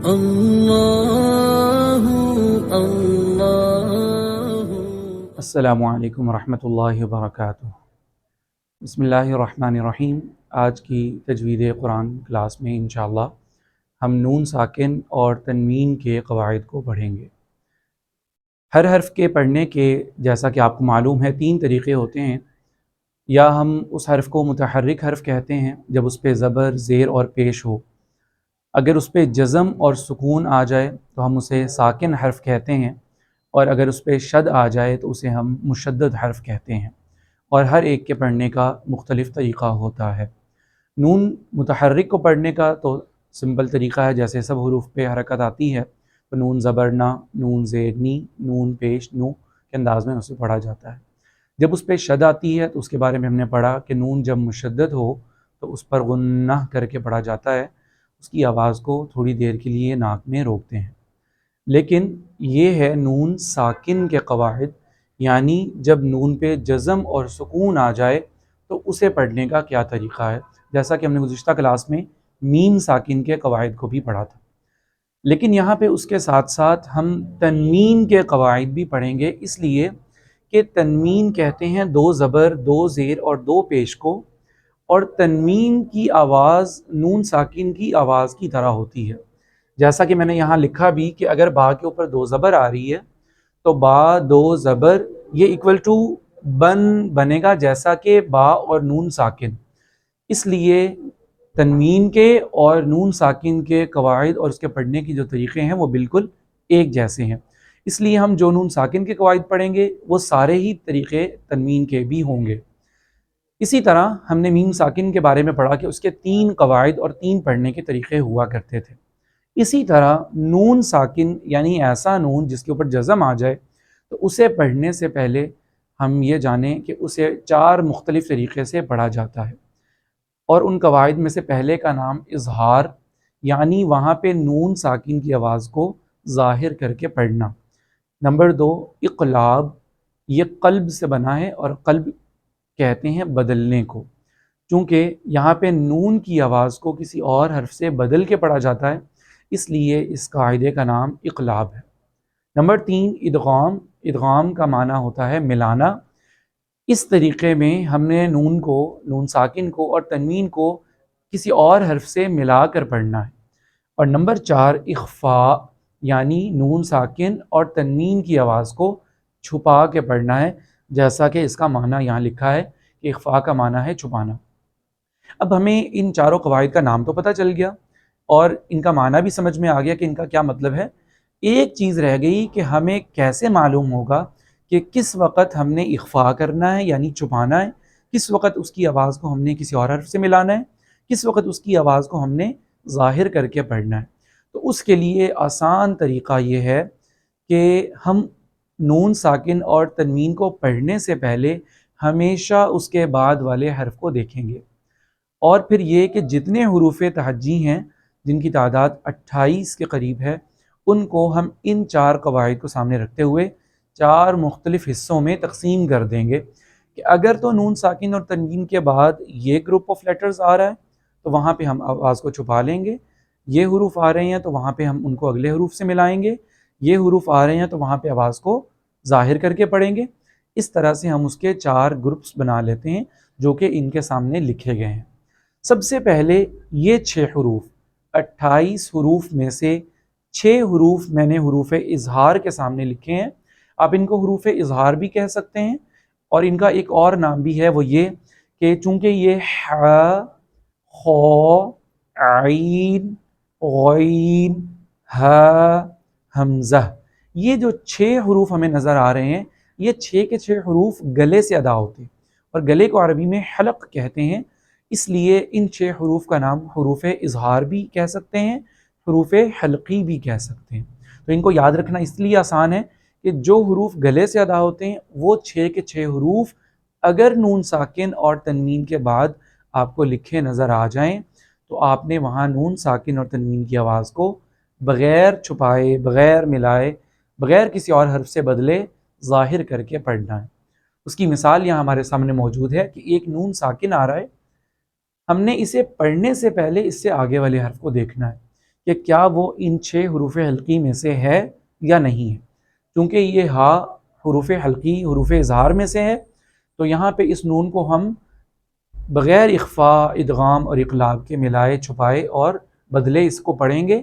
اللہ اللہ۔ السلام علیکم ورحمۃ اللہ وبرکاتہ۔ بسم اللہ الرحمن الرحیم۔ آج کی تجوید قرآن کلاس میں انشاءاللہ ہم نون ساکن اور تنوین کے قواعد کو پڑھیں گے۔ ہر حرف کے پڑھنے کے جیسا کہ آپ کو معلوم ہے 3 طریقے ہوتے ہیں۔ یا ہم اس حرف کو متحرک حرف کہتے ہیں جب اس پہ زبر، زیر اور پیش ہو۔ اگر اس پہ جزم اور سکون آ جائے تو ہم اسے ساکن حرف کہتے ہیں، اور اگر اس پہ شد آ جائے تو اسے ہم مشدد حرف کہتے ہیں، اور ہر ایک کے پڑھنے کا مختلف طریقہ ہوتا ہے۔ نون متحرک کو پڑھنے کا تو سمپل طریقہ ہے، جیسے سب حروف پہ حرکت آتی ہے تو نون زبر نا، نون زیر نی، نون پیش نو کے انداز میں اسے پڑھا جاتا ہے۔ جب اس پہ شد آتی ہے تو اس کے بارے میں ہم نے پڑھا کہ نون جب مشدد ہو تو اس پر غنہ کر کے پڑھا جاتا ہے، اس کی آواز کو تھوڑی دیر کے لیے ناک میں روکتے ہیں۔ لیکن یہ ہے نون ساکن کے قواعد، یعنی جب نون پہ جزم اور سکون آ جائے تو اسے پڑھنے کا کیا طریقہ ہے، جیسا کہ ہم نے گزشتہ کلاس میں میم ساکن کے قواعد کو بھی پڑھا تھا۔ لیکن یہاں پہ اس کے ساتھ ساتھ ہم تنوین کے قواعد بھی پڑھیں گے، اس لیے کہ تنوین کہتے ہیں 2 زبر، 2 زیر اور 2 پیش کو، اور تنوین کی آواز نون ساکن کی آواز کی طرح ہوتی ہے۔ جیسا کہ میں نے یہاں لکھا بھی کہ اگر با کے اوپر 2 زبر آ رہی ہے تو با 2 زبر یہ ایکول ٹو بنے گا جیسا کہ با اور نون ساکن۔ اس لیے تنوین کے اور نون ساکن کے قواعد اور اس کے پڑھنے کی جو طریقے ہیں وہ بالکل ایک جیسے ہیں، اس لیے ہم جو نون ساکن کے قواعد پڑھیں گے وہ سارے ہی طریقے تنوین کے بھی ہوں گے۔ اسی طرح ہم نے میم ساکن کے بارے میں پڑھا کہ اس کے 3 قواعد اور 3 پڑھنے کے طریقے ہوا کرتے تھے۔ اسی طرح نون ساکن یعنی ایسا نون جس کے اوپر جزم آ جائے تو اسے پڑھنے سے پہلے ہم یہ جانیں کہ اسے 4 مختلف طریقے سے پڑھا جاتا ہے، اور ان قواعد میں سے پہلے کا نام اظہار، یعنی وہاں پہ نون ساکن کی آواز کو ظاہر کر کے پڑھنا۔ نمبر 2 اقلاب، یہ قلب سے بنا ہے، اور قلب کہتے ہیں بدلنے کو، چونکہ یہاں پہ نون کی آواز کو کسی اور حرف سے بدل کے پڑھا جاتا ہے، اس لیے اس قاعدے کا نام اقلاب ہے۔ نمبر 3 ادغام، ادغام کا معنی ہوتا ہے ملانا۔ اس طریقے میں ہم نے نون ساکن کو اور تنوین کو کسی اور حرف سے ملا کر پڑھنا ہے۔ اور نمبر 4 اخفاء، یعنی نون ساکن اور تنوین کی آواز کو چھپا کے پڑھنا ہے، جیسا کہ اس کا معنی یہاں لکھا ہے کہ اخفاء کا معنی ہے چھپانا۔ اب ہمیں ان 4 قواعد کا نام تو پتہ چل گیا اور ان کا معنی بھی سمجھ میں آ گیا کہ ان کا کیا مطلب ہے۔ ایک چیز رہ گئی کہ ہمیں کیسے معلوم ہوگا کہ کس وقت ہم نے اخفاء کرنا ہے یعنی چھپانا ہے، کس وقت اس کی آواز کو ہم نے کسی اور حرف سے ملانا ہے، کس وقت اس کی آواز کو ہم نے ظاہر کر کے پڑھنا ہے۔ تو اس کے لیے آسان طریقہ یہ ہے کہ ہم نون ساکن اور تنوین کو پڑھنے سے پہلے ہمیشہ اس کے بعد والے حرف کو دیکھیں گے، اور پھر یہ کہ جتنے حروف تہجی ہیں جن کی تعداد 28 کے قریب ہے، ان کو ہم ان 4 قواعد کو سامنے رکھتے ہوئے 4 مختلف حصوں میں تقسیم کر دیں گے کہ اگر تو نون ساکن اور تنوین کے بعد یہ گروپ آف لیٹرز آ رہا ہے تو وہاں پہ ہم آواز کو چھپا لیں گے، یہ حروف آ رہے ہیں تو وہاں پہ ہم ان کو اگلے حروف سے ملائیں گے، یہ حروف آ رہے ہیں تو وہاں پہ آواز کو ظاہر کر کے پڑھیں گے۔ اس طرح سے ہم اس کے 4 گروپس بنا لیتے ہیں جو کہ ان کے سامنے لکھے گئے ہیں۔ سب سے پہلے یہ 6 حروف، 28 حروف میں سے 6 حروف میں نے حروف اظہار کے سامنے لکھے ہیں۔ آپ ان کو حروف اظہار بھی کہہ سکتے ہیں، اور ان کا ایک اور نام بھی ہے، وہ یہ کہ چونکہ یہ ح، خ، عین، غین، ہ، حمزہ، یہ جو 6 حروف ہمیں نظر آ رہے ہیں، یہ 6 کے 6 حروف گلے سے ادا ہوتے ہیں، اور گلے کو عربی میں حلق کہتے ہیں، اس لیے ان 6 حروف کا نام حروف اظہار بھی کہہ سکتے ہیں، حروف حلقی بھی کہہ سکتے ہیں۔ تو ان کو یاد رکھنا اس لیے آسان ہے کہ جو حروف گلے سے ادا ہوتے ہیں وہ 6 کے 6 حروف اگر نون ساکن اور تنوین کے بعد آپ کو لکھے نظر آ جائیں تو آپ نے وہاں نون ساکن اور تنوین کی آواز کو بغیر چھپائے، بغیر ملائے، بغیر کسی اور حرف سے بدلے ظاہر کر کے پڑھنا ہے۔ اس کی مثال یہاں ہمارے سامنے موجود ہے کہ ایک نون ساکن آ رہا ہے، ہم نے اسے پڑھنے سے پہلے اس سے آگے والے حرف کو دیکھنا ہے کہ کیا وہ ان 6 حروف حلقی میں سے ہے یا نہیں ہے. چونکہ یہ ہا حروف حلقی حروف اظہار میں سے ہے، تو یہاں پہ اس نون کو ہم بغیر اخفاء، ادغام اور اقلاب کے ملائے چھپائے اور بدلے اس کو پڑھیں گے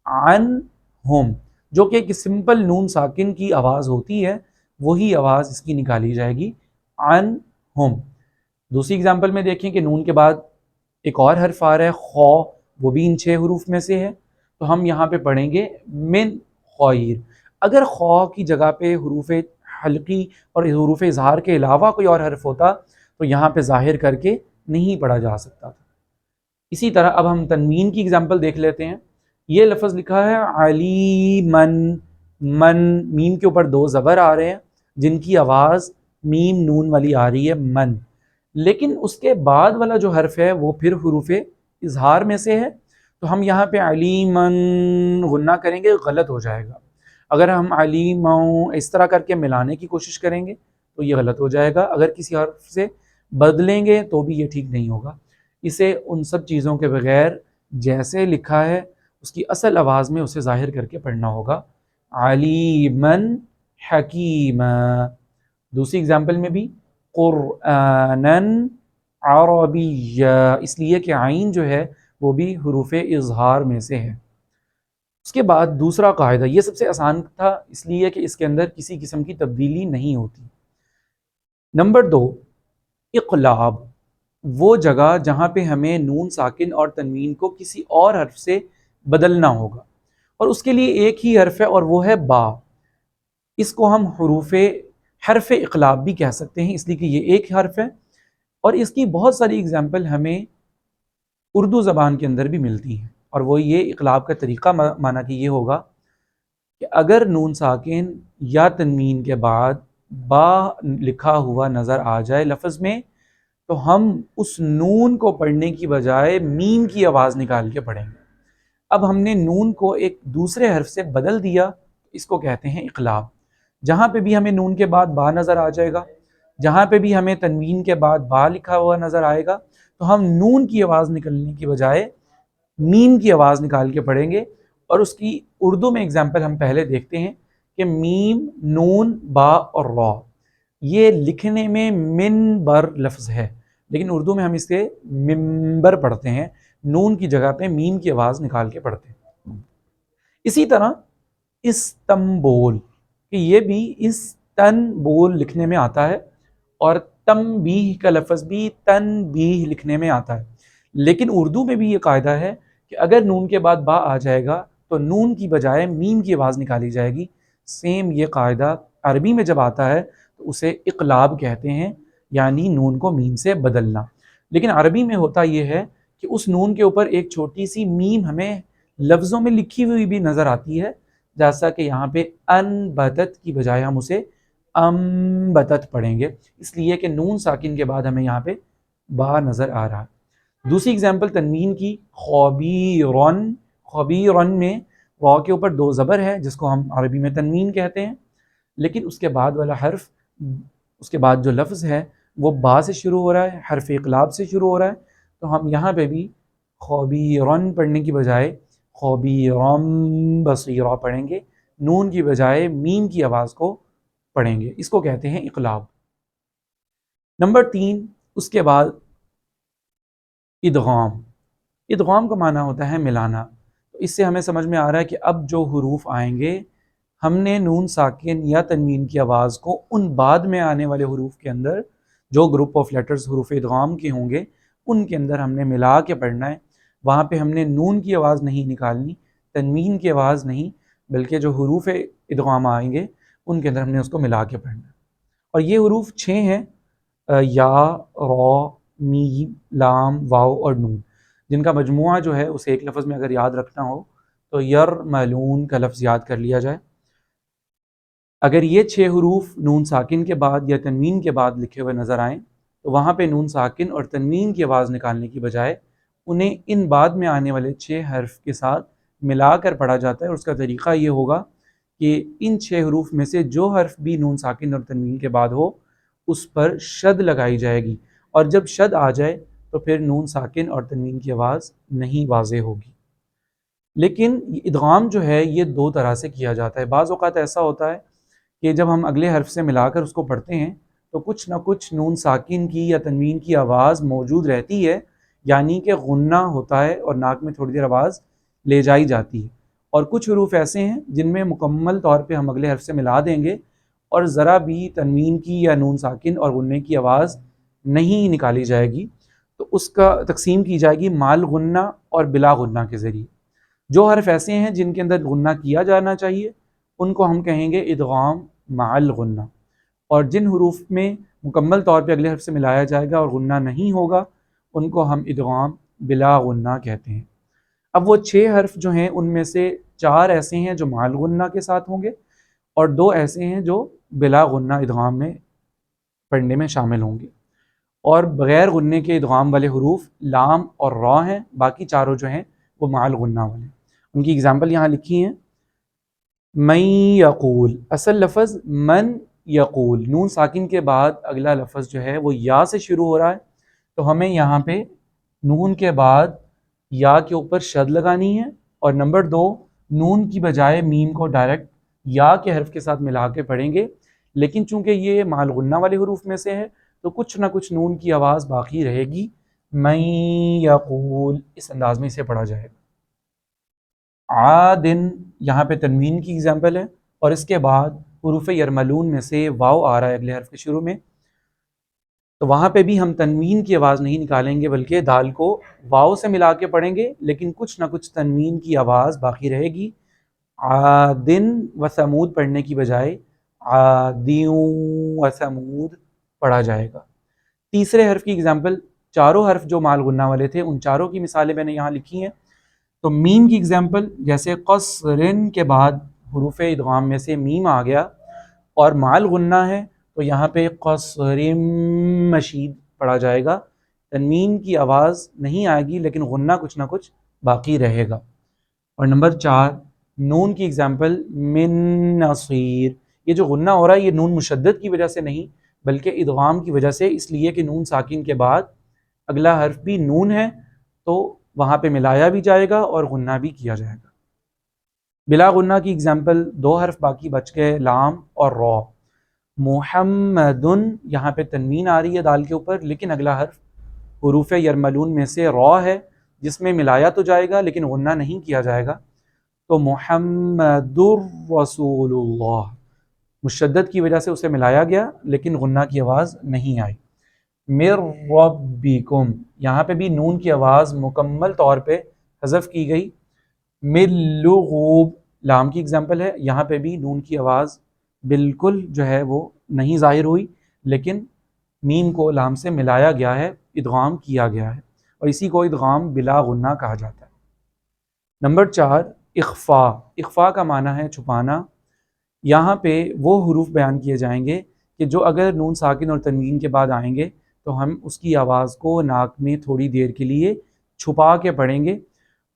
عن ہم، جو کہ ایک سمپل نون ساکن کی آواز ہوتی ہے، وہی آواز اس کی نکالی جائے گی عن ہم. دوسری اگزامپل میں دیکھیں کہ نون کے بعد ایک اور حرف آ رہا ہے خو، وہ بھی ان 6 حروف میں سے ہے، تو ہم یہاں پہ پڑھیں گے من خویر. اگر خو کی جگہ پہ حروف حلقی اور حروف اظہار کے علاوہ کوئی اور حرف ہوتا تو یہاں پہ ظاہر کر کے نہیں پڑھا جا سکتا تھا. اسی طرح اب ہم تنوین کی اگزامپل دیکھ لیتے ہیں. یہ لفظ لکھا ہے علیمن، من، میم کے اوپر 2 زبر آ رہے ہیں جن کی آواز میم نون والی آ رہی ہے من، لیکن اس کے بعد والا جو حرف ہے وہ پھر حروف اظہار میں سے ہے، تو ہم یہاں پہ علیمن غنہ کریں گے، غلط ہو جائے گا. اگر ہم علیموں اس طرح کر کے ملانے کی کوشش کریں گے تو یہ غلط ہو جائے گا. اگر کسی حرف سے بدلیں گے تو بھی یہ ٹھیک نہیں ہوگا. اسے ان سب چیزوں کے بغیر جیسے لکھا ہے اس کی اصل آواز میں اسے ظاہر کر کے پڑھنا ہوگا علیمن حکیم. دوسری اگزامپل میں بھی قرآنن عربی، اس لیے کہ عین جو ہے وہ بھی حروف اظہار میں سے ہے. اس کے بعد دوسرا قاعدہ، یہ سب سے آسان تھا اس لیے کہ اس کے اندر کسی قسم کی تبدیلی نہیں ہوتی. نمبر 2، اقلاب، وہ جگہ جہاں پہ ہمیں نون ساکن اور تنوین کو کسی اور حرف سے بدلنا ہوگا، اور اس کے لیے ایک ہی حرف ہے اور وہ ہے با. اس کو ہم حرف اقلاب بھی کہہ سکتے ہیں اس لیے کہ یہ ایک حرف ہے، اور اس کی بہت ساری اگزامپل ہمیں اردو زبان کے اندر بھی ملتی ہیں. اور وہ یہ اقلاب کا طریقہ مانا کہ یہ ہوگا کہ اگر نون ساکن یا تنوین کے بعد با لکھا ہوا نظر آ جائے لفظ میں، تو ہم اس نون کو پڑھنے کی بجائے میم کی آواز نکال کے پڑھیں گے. اب ہم نے نون کو ایک دوسرے حرف سے بدل دیا، اس کو کہتے ہیں اقلاب. جہاں پہ بھی ہمیں نون کے بعد با نظر آ جائے گا، جہاں پہ بھی ہمیں تنوین کے بعد با لکھا ہوا نظر آئے گا، تو ہم نون کی آواز نکلنے کی بجائے میم کی آواز نکال کے پڑھیں گے. اور اس کی اردو میں اگزامپل ہم پہلے دیکھتے ہیں کہ میم، نون، با اور را، یہ لکھنے میں منبر لفظ ہے، لیکن اردو میں ہم اس سے منبر پڑھتے ہیں، نون کی جگہ پہ میم کی آواز نکال کے پڑھتے ہیں. اسی طرح استنبول، کہ یہ بھی استنبول لکھنے میں آتا ہے، اور تنبیہ کا لفظ بھی تنبیہ لکھنے میں آتا ہے. لیکن اردو میں بھی یہ قاعدہ ہے کہ اگر نون کے بعد با آ جائے گا تو نون کی بجائے میم کی آواز نکالی جائے گی. سیم یہ قاعدہ عربی میں جب آتا ہے تو اسے اقلاب کہتے ہیں، یعنی نون کو میم سے بدلنا. لیکن عربی میں ہوتا یہ ہے کہ اس نون کے اوپر ایک چھوٹی سی میم ہمیں لفظوں میں لکھی ہوئی بھی نظر آتی ہے، جیسا کہ یہاں پہ انبتت کی بجائے ہم اسے امبتت پڑھیں گے، اس لیے کہ نون ساکن کے بعد ہمیں یہاں پہ با نظر آ رہا ہے. دوسری اگزامپل تنوین کی، خبیرن. خبیرن میں را کے اوپر 2 زبر ہے جس کو ہم عربی میں تنوین کہتے ہیں، لیکن اس کے بعد والا حرف، اس کے بعد جو لفظ ہے وہ با سے شروع ہو رہا ہے، حرف اقلاب سے شروع ہو رہا ہے، تو ہم یہاں پہ بھی خبیرن پڑھنے کی بجائے خبیرم بصیرا پڑھیں گے، نون کی بجائے میم کی آواز کو پڑھیں گے. اس کو کہتے ہیں اقلاب. نمبر 3، اس کے بعد ادغام. ادغام کا معنی ہوتا ہے ملانا. تو اس سے ہمیں سمجھ میں آ رہا ہے کہ اب جو حروف آئیں گے ہم نے نون ساکن یا تنوین کی آواز کو ان بعد میں آنے والے حروف کے اندر جو گروپ آف لیٹرز حروف ادغام کے ہوں گے ان کے اندر ہم نے ملا کے پڑھنا ہے. وہاں پہ ہم نے نون کی آواز نہیں نکالنی، تنوین کی آواز نہیں، بلکہ جو حروف ادغام آئیں گے ان کے اندر ہم نے اس کو ملا کے پڑھنا ہے. اور یہ حروف 6 ہیں، یا، را، میم، لام، واو اور نون، جن کا مجموعہ جو ہے اسے ایک لفظ میں اگر یاد رکھنا ہو تو یرملون کا لفظ یاد کر لیا جائے. اگر یہ 6 حروف نون ساکن کے بعد یا تنوین کے بعد لکھے ہوئے نظر آئیں تو وہاں پہ نون ساکن اور تنوین کی آواز نکالنے کی بجائے انہیں ان بعد میں آنے والے 6 حرف کے ساتھ ملا کر پڑھا جاتا ہے. اور اس کا طریقہ یہ ہوگا کہ ان 6 حروف میں سے جو حرف بھی نون ساکن اور تنوین کے بعد ہو اس پر شد لگائی جائے گی، اور جب شد آ جائے تو پھر نون ساکن اور تنوین کی آواز نہیں واضح ہوگی. لیکن ادغام جو ہے یہ دو طرح سے کیا جاتا ہے۔ بعض اوقات ایسا ہوتا ہے کہ جب ہم اگلے حرف سے ملا کر اس کو پڑھتے ہیں تو کچھ نہ کچھ نون ساکن کی یا تنوین کی آواز موجود رہتی ہے، یعنی کہ غنہ ہوتا ہے اور ناک میں تھوڑی دیر آواز لے جائی جاتی ہے، اور کچھ حروف ایسے ہیں جن میں مکمل طور پہ ہم اگلے حرف سے ملا دیں گے اور ذرا بھی تنوین کی یا نون ساکن اور غنے کی آواز نہیں نکالی جائے گی، تو اس کا تقسیم کی جائے گی مال غنہ اور بلا غنہ کے ذریعے۔ جو حرف ایسے ہیں جن کے اندر غنہ کیا جانا چاہیے ان کو ہم کہیں گے ادغام مع الغنہ، اور جن حروف میں مکمل طور پہ اگلے حرف سے ملایا جائے گا اور غنہ نہیں ہوگا ان کو ہم ادغام بلا غنہ کہتے ہیں۔ اب وہ 6 حرف جو ہیں ان میں سے 4 ایسے ہیں جو مع الغنہ کے ساتھ ہوں گے اور 2 ایسے ہیں جو بلا غنہ ادغام میں پڑھنے میں شامل ہوں گے، اور بغیر غنے کے ادغام والے حروف لام اور را ہیں، باقی چاروں جو ہیں وہ مع الغنہ والے ہیں۔ ان کی اگزامپل یہاں لکھی ہیں۔ من یقول، اصل لفظ من یقول، نون ساکن کے بعد اگلا لفظ جو ہے وہ یا سے شروع ہو رہا ہے، تو ہمیں یہاں پہ نون کے بعد یا کے اوپر شد لگانی ہے، اور نمبر 2 نون کی بجائے میم کو ڈائریکٹ یا کے حرف کے ساتھ ملا کے پڑھیں گے، لیکن چونکہ یہ مع الغنہ والے حروف میں سے ہے تو کچھ نہ کچھ نون کی آواز باقی رہے گی۔ من یقول اس انداز میں اسے پڑھا جائے گا۔ عادن یہاں پہ تنوین کی ایگزامپل ہے، اور اس کے بعد حروف یرملون میں سے واو آ رہا ہے اگلے حرف کے شروع میں، تو وہاں پہ بھی ہم تنوین کی آواز نہیں نکالیں گے بلکہ دال کو واو سے ملا کے پڑھیں گے، لیکن کچھ نہ کچھ تنوین کی آواز باقی رہے گی۔ عادن و ثمود پڑھنے کی بجائے عادیوں و ثمود پڑھا جائے گا۔ تیسرے حرف کی ایگزامپل، چاروں حرف جو مع الغنہ والے تھے ان چاروں کی مثالیں میں نے یہاں لکھی ہیں۔ تو میم کی ایگزامپل، جیسے قصرن کے بعد حروف ادغام میں سے میم آ گیا اور مع الغنہ ہے تو یہاں پہ قصرم مشید پڑھا جائے گا، تنوین کی آواز نہیں آئے گی لیکن غنہ کچھ نہ کچھ باقی رہے گا۔ اور نمبر 4 نون کی ایگزامپل من نصیر، یہ جو غنہ ہو رہا ہے یہ نون مشدد کی وجہ سے نہیں بلکہ ادغام کی وجہ سے، اس لیے کہ نون ساکن کے بعد اگلا حرف بھی نون ہے تو وہاں پہ ملایا بھی جائے گا اور غنہ بھی کیا جائے گا۔ بلا غنہ کی ایگزامپل، 2 حرف باقی بچ گئے، لام اور را۔ محمدن یہاں پہ تنوین آ رہی ہے دال کے اوپر، لیکن اگلا حرف حروف یرملون میں سے را ہے جس میں ملایا تو جائے گا لیکن غنہ نہیں کیا جائے گا، تو محمد الرسول اللہ، مشدد کی وجہ سے اسے ملایا گیا لیکن غنہ کی آواز نہیں آئی۔ مر ربکم یہاں پہ بھی نون کی آواز مکمل طور پہ حذف کی گئی۔ من لغوب لام کی ایگزامپل ہے، یہاں پہ بھی نون کی آواز بالکل جو ہے وہ نہیں ظاہر ہوئی لیکن میم کو لام سے ملایا گیا ہے، ادغام کیا گیا ہے، اور اسی کو ادغام بلا غنہ کہا جاتا ہے۔ نمبر 4 اخفا، اخفا کا معنی ہے چھپانا۔ یہاں پہ وہ حروف بیان کیے جائیں گے کہ جو اگر نون ساکن اور تنوین کے بعد آئیں گے تو ہم اس کی آواز کو ناک میں تھوڑی دیر کے لیے چھپا کے پڑھیں گے،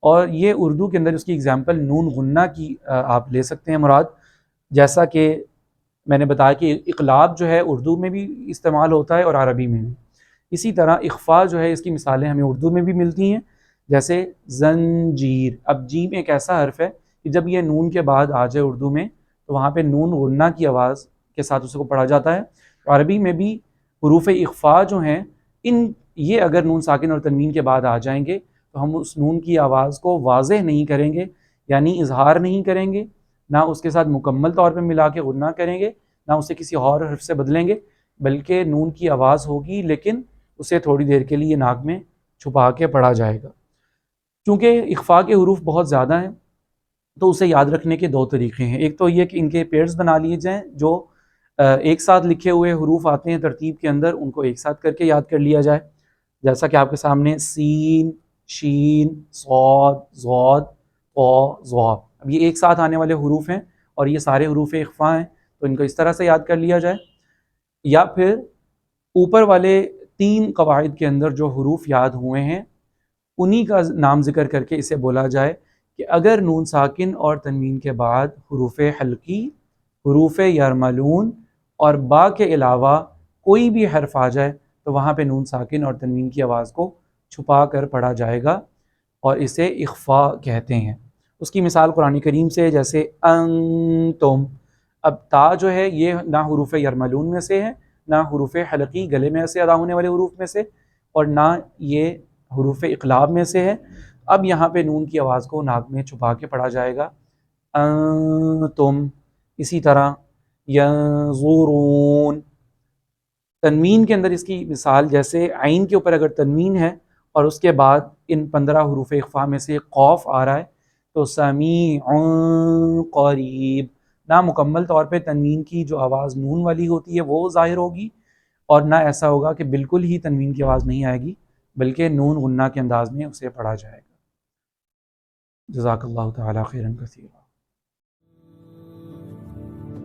اور یہ اردو کے اندر اس کی اگزامپل نون غنہ کی آپ لے سکتے ہیں مراد، جیسا کہ میں نے بتایا کہ اقلاب جو ہے اردو میں بھی استعمال ہوتا ہے اور عربی میں بھی، اسی طرح اخفا جو ہے اس کی مثالیں ہمیں اردو میں بھی ملتی ہیں، جیسے زنجیر۔ اب جیم ایک ایسا حرف ہے کہ جب یہ نون کے بعد آ جائے اردو میں تو وہاں پہ نون غنہ کی آواز کے ساتھ اس کو پڑھا جاتا ہے۔ عربی میں بھی حروف اخفا جو ہیں یہ اگر نون ساکن اور تنوین کے بعد آ جائیں گے تو ہم اس نون کی آواز کو واضح نہیں کریں گے، یعنی اظہار نہیں کریں گے، نہ اس کے ساتھ مکمل طور پہ ملا کے غنہ کریں گے، نہ اسے کسی اور حرف سے بدلیں گے، بلکہ نون کی آواز ہوگی لیکن اسے تھوڑی دیر کے لیے ناک میں چھپا کے پڑھا جائے گا۔ چونکہ اخفا کے حروف بہت زیادہ ہیں تو اسے یاد رکھنے کے 2 طریقے ہیں۔ ایک تو یہ کہ ان کے پیئرز بنا لیے جائیں، جو ایک ساتھ لکھے ہوئے حروف آتے ہیں ترتیب کے اندر ان کو ایک ساتھ کر کے یاد کر لیا جائے، جیسا کہ آپ کے سامنے سین، شین، صاد، ضاد، طا، ظا، اب یہ ایک ساتھ آنے والے حروف ہیں اور یہ سارے حروف اخفا ہیں تو ان کو اس طرح سے یاد کر لیا جائے، یا پھر اوپر والے 3 قواعد کے اندر جو حروف یاد ہوئے ہیں انہی کا نام ذکر کر کے اسے بولا جائے کہ اگر نون ساکن اور تنوین کے بعد حروف حلقی، حروف یرملون اور با کے علاوہ کوئی بھی حرف آ جائے تو وہاں پہ نون ساکن اور تنوین کی آواز کو چھپا کر پڑھا جائے گا اور اسے اخفا کہتے ہیں۔ اس کی مثال قرآن کریم سے جیسے انتم، اب تا جو ہے یہ نہ حروف یرملون میں سے ہے، نہ حروف حلقی گلے میں سے ادا ہونے والے حروف میں سے، اور نہ یہ حروف اقلاب میں سے ہے۔ اب یہاں پہ نون کی آواز کو ناک میں چھپا کے پڑھا جائے گا انتم۔ اسی طرح ینظرون، تنوین کے اندر اس کی مثال جیسے عین کے اوپر اگر تنوین ہے اور اس کے بعد ان 15 حروف اخفاء میں سے قوف آ رہا ہے تو سمیع قریب، نہ مکمل طور پہ تنوین کی جو آواز نون والی ہوتی ہے وہ ظاہر ہوگی، اور نہ ایسا ہوگا کہ بالکل ہی تنوین کی آواز نہیں آئے گی، بلکہ نون غنہ کے انداز میں اسے پڑھا جائے گا۔ جزاک اللہ تعالی خیرا کثیرا۔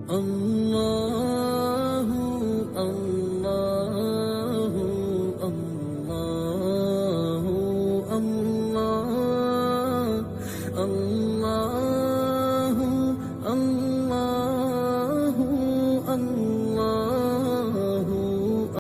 اللہ اللہ اللہ اللہ